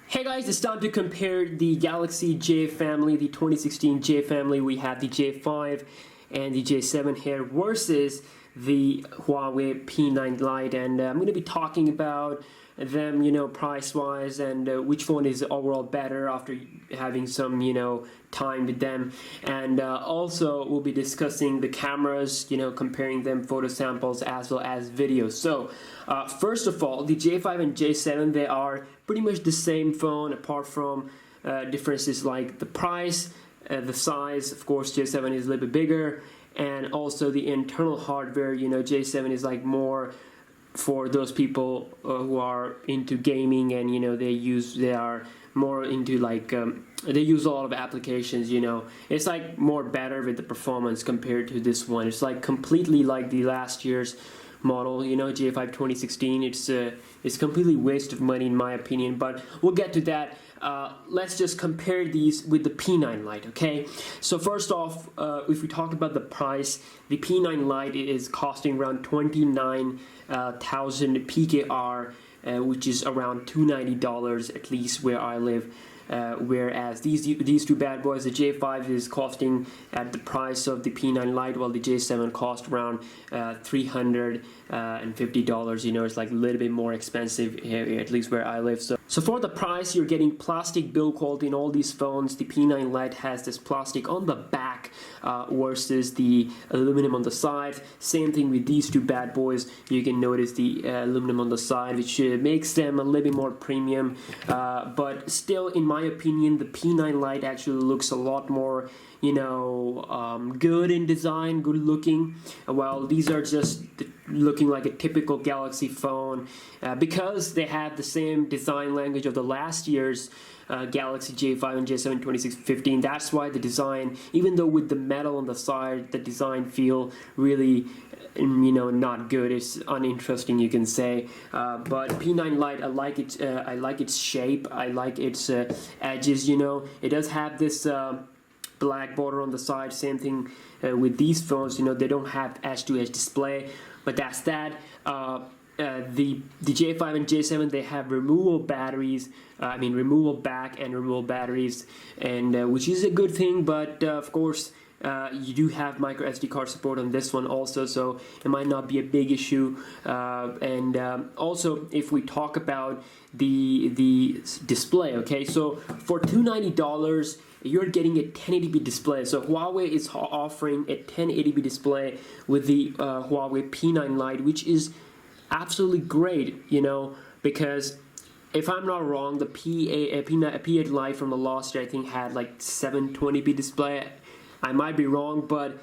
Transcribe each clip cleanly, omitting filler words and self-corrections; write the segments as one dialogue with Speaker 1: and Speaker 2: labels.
Speaker 1: Hey guys, it's time to compare the Galaxy J family, the 2016 J family. We have the J5 and the J7 here versus the Huawei P9 Lite, and I'm going to be talking about them, price-wise, and which phone is overall better after having some, time with them. And also we'll be discussing the cameras, comparing them, photo samples as well as videos. So first of all, the J5 and J7, they are pretty much the same phone apart from differences like the price, the size. Of course, J7 is a little bit bigger, and also the internal hardware. J7 is like more for those people who are into gaming, and they are more into like they use a lot of applications. It's like more better with the performance compared to this one. It's like completely like the last year's model, J5 2016. It's completely waste of money in my opinion, but we'll get to that. Let's just compare these with the P9 Lite, okay? So first off, if we talk about the price, the P9 Lite is costing around 29,000 PKR, which is around $290 at least where I live. Whereas these two bad boys, the J5 is costing at the price of the P9 Lite, while the J7 cost around $350. It's like a little bit more expensive here, at least where I live. So for the price, you're getting plastic build quality in all these phones. The P9 Lite has this plastic on the back versus the aluminum on the side. Same thing with these two bad boys. You can notice the aluminum on the side, which makes them a little bit more premium. But still, in my opinion, the P9 Lite actually looks a lot more good in design, good looking, while these are just looking like a typical Galaxy phone because they have the same design language of the last year's Galaxy J5 and J7 2615. That's why the design, even though with the metal on the side, the design feel really not good. It's uninteresting, you can say. But P9 Lite, I like it. I like its shape. I like its edges. It does have this black border on the side. Same thing with these phones. They don't have edge-to-edge display, but that's that. The J5 and J7, they have removable batteries. Removable back and removable batteries, and which is a good thing. But of course, you do have micro SD card support on this one also, so it might not be a big issue. And also, if we talk about the display, okay, so for $290 you're getting a 1080p display. So Huawei is offering a 1080p display with the Huawei P9 Lite, which is absolutely great, because if I'm not wrong, the P8 Lite from the last year I think had like 720p display. I might be wrong, but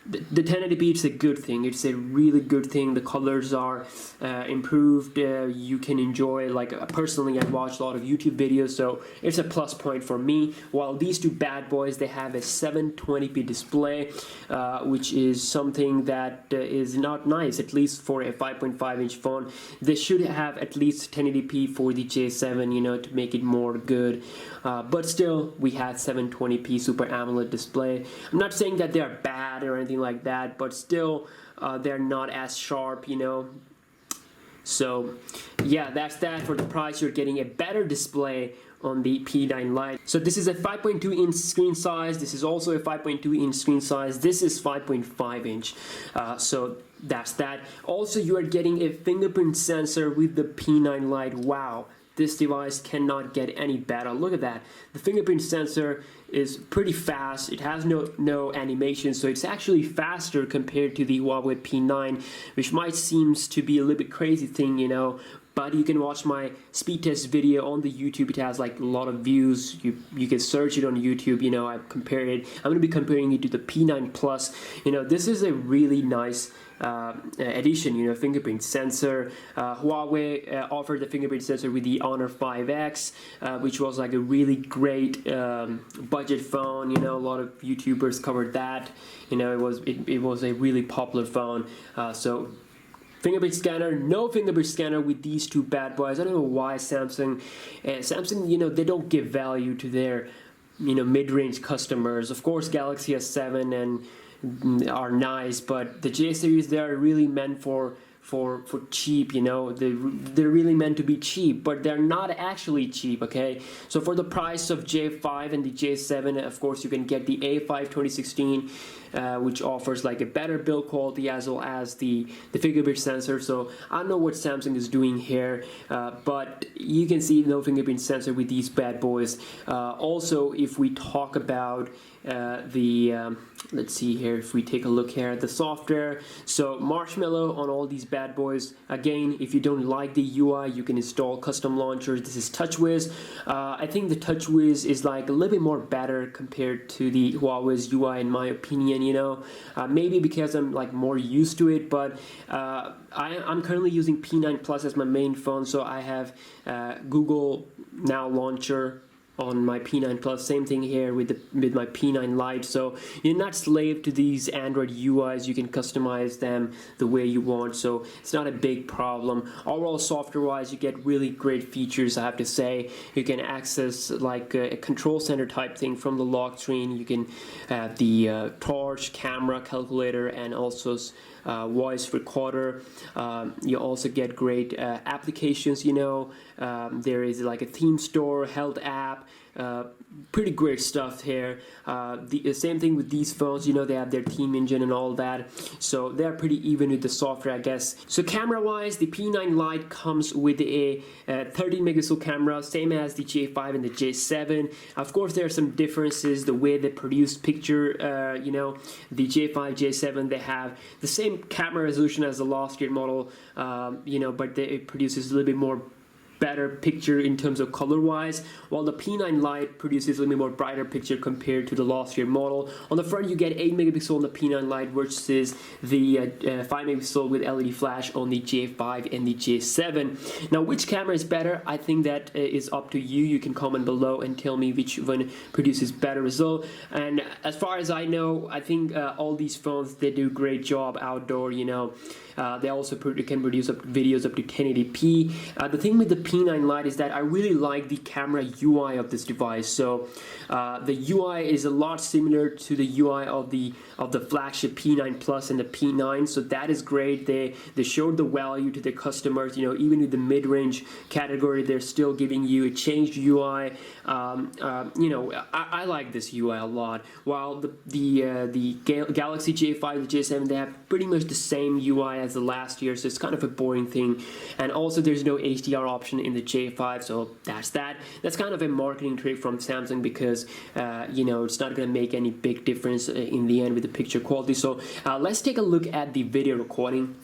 Speaker 1: the 1080p is a good thing. It's a really good thing. The colors are improved. You can enjoy, like personally I watch a lot of YouTube videos, so it's a plus point for me. While these two bad boys, they have a 720p display, which is something that is not nice, at least for a 5.5-inch phone. They should have at least 1080p for the J7, to make it more good. But still, we had 720p Super AMOLED display. I'm not saying that they are bad or anything like that, but still, they're not as sharp, So, yeah, that's that. For the price, you're getting a better display on the P9 Lite. So this is a 5.2-inch screen size. This is also a 5.2-inch screen size. This is 5.5-inch. So that's that. Also, you are getting a fingerprint sensor with the P9 Lite. Wow. This device cannot get any better. Look at that. The fingerprint sensor is pretty fast. It has no animation, so it's actually faster compared to the Huawei P9, which might seem to be a little bit crazy thing, but you can watch my speed test video on the YouTube. It has like a lot of views. You can search it on YouTube. I compare it. I'm going to be comparing it to the P9 Plus. This is a really nice addition, fingerprint sensor. Huawei offered the fingerprint sensor with the Honor 5X, which was like a really great budget phone. A lot of YouTubers covered that. It was a really popular phone. So fingerprint scanner, no fingerprint scanner with these two bad boys. I don't know why Samsung, they don't give value to their, mid-range customers. Of course, Galaxy S7 and are nice, but the J series, they are really meant for for cheap, you know. They're really meant to be cheap, but they're not actually cheap, okay? So for the price of J5 and the J7, of course, you can get the A5 2016, which offers like a better build quality as well as the fingerprint sensor. So I don't know what Samsung is doing here, but you can see no fingerprint sensor with these bad boys. Also, if we talk about let's see here, if we take a look here at the software, so Marshmallow on all these bad boys. Again, if you don't like the UI, you can install custom launchers. This is TouchWiz. I think the TouchWiz is like a little bit more better compared to the Huawei's UI in my opinion, you know. Maybe because I'm like more used to it, but I'm currently using P9 Plus as my main phone, so I have Google Now Launcher on my P9 Plus. Same thing here with my P9 Lite. So you're not slave to these Android UIs. You can customize them the way you want, so it's not a big problem. Overall, software wise, you get really great features, I have to say. You can access like a control center type thing from the lock screen. You can have the torch, camera, calculator, and also voice recorder. You also get great applications, you know. There is like a theme store, health app, pretty great stuff here. The same thing with these phones, you know, they have their theme engine and all that, so they're pretty even with the software, I guess. So camera wise, the P9 Lite comes with a 13 megapixel camera, same as the J5 and the J7. Of course, there are some differences the way they produce picture. You know, the J5, J7, they have the same camera resolution as the last year model, you know, but it produces a little bit more better picture in terms of color wise, while the P9 Lite produces a little bit more brighter picture compared to the last year model. On the front, you get 8 megapixel on the P9 Lite versus the 5 megapixel with LED flash on the J5 and the J7. Now, which camera is better? I think that is up to you. You can comment below and tell me which one produces better result. And as far as I know, I think all these phones, they do a great job outdoor, you know. They also can produce videos up to 1080p. The thing with the P9 Lite is that I really like the camera UI of this device. So the UI is a lot similar to the UI of the flagship P9 Plus and the P9. So that is great. They showed the value to their customers. You know, even with the mid-range category, they're still giving you a changed UI. You know, I like this UI a lot. While the Galaxy J5, the J7, they have pretty much the same UI as the last year, so it's kind of a boring thing. And also, there's no HDR option in the J5, so that's that. That's kind of a marketing trick from Samsung because you know, it's not going to make any big difference in the end with the picture quality. So let's take a look at the video recording.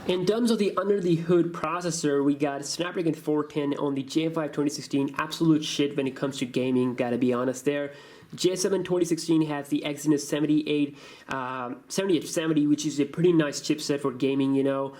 Speaker 1: In terms of the under the hood processor, we got Snapdragon 410 on the J5 2016. Absolute shit when it comes to gaming, gotta be honest there. J7 2016 has the Exynos 7870, which is a pretty nice chipset for gaming, you know.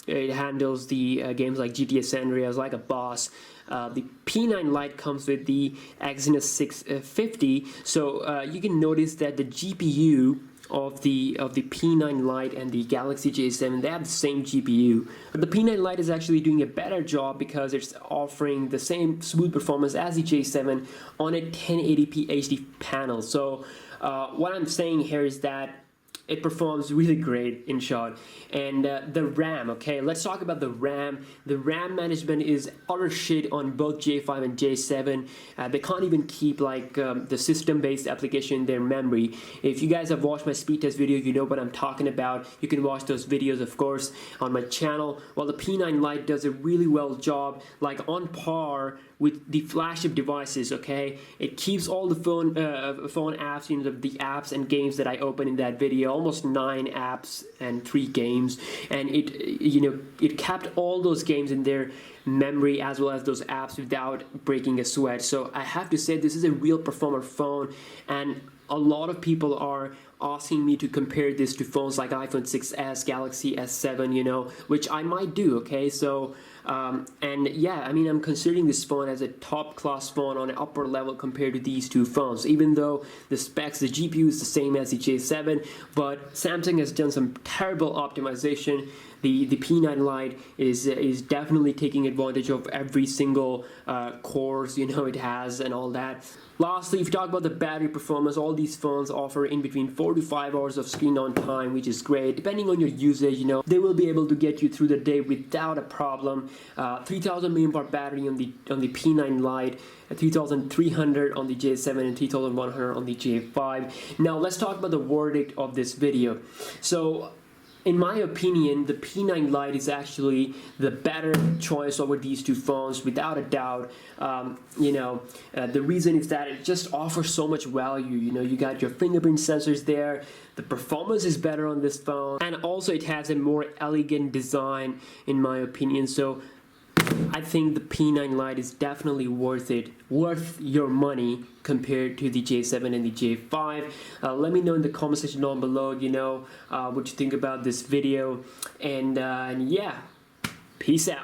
Speaker 1: It handles the games like GTA San Andreas like a boss. The P9 Lite comes with the Exynos 650, so you can notice that the GPU of the P9 Lite and the Galaxy J7, they have the same GPU. But the P9 Lite is actually doing a better job because it's offering the same smooth performance as the J7 on a 1080p HD panel. So what I'm saying here is that it performs really great in short. And the RAM, okay, let's talk about the RAM. The RAM management is utter shit on both J5 and J7. They can't even keep like the system-based application in their memory. If you guys have watched my speed test video, you know what I'm talking about. You can watch those videos, of course, on my channel. While the P9 Lite does a really well job, like on par with the flagship devices, okay? It keeps all the phone apps, you know, the apps and games that I opened in that video, almost 9 apps and 3 games, and it kept all those games in their memory as well as those apps without breaking a sweat. So I have to say this is a real performer phone, and a lot of people are asking me to compare this to phones like iPhone 6s, Galaxy S7, you know, which I might do, okay? So and yeah, I mean, I'm considering this phone as a top class phone on an upper level compared to these two phones, even though the specs, the GPU is the same as the J7, but Samsung has done some terrible optimization. The P9 Lite is definitely taking advantage of every single cores, you know, it has and all that. Lastly, if you talk about the battery performance, all these phones offer in between 4 to 5 hours of screen on time, which is great. Depending on your usage, you know, they will be able to get you through the day without a problem. 3000 mAh battery on the P9 Lite, 3300 on the J7, and 3100 on the J5. Now let's talk about the verdict of this video. So in my opinion, the P9 Lite is actually the better choice over these two phones, without a doubt. The reason is that it just offers so much value. You know, you got your fingerprint sensors there, the performance is better on this phone, and also it has a more elegant design, in my opinion. So I think the P9 Lite is definitely worth it, worth your money compared to the J7 and the J5. Let me know in the comment section down below, you know, what you think about this video, and yeah, peace out.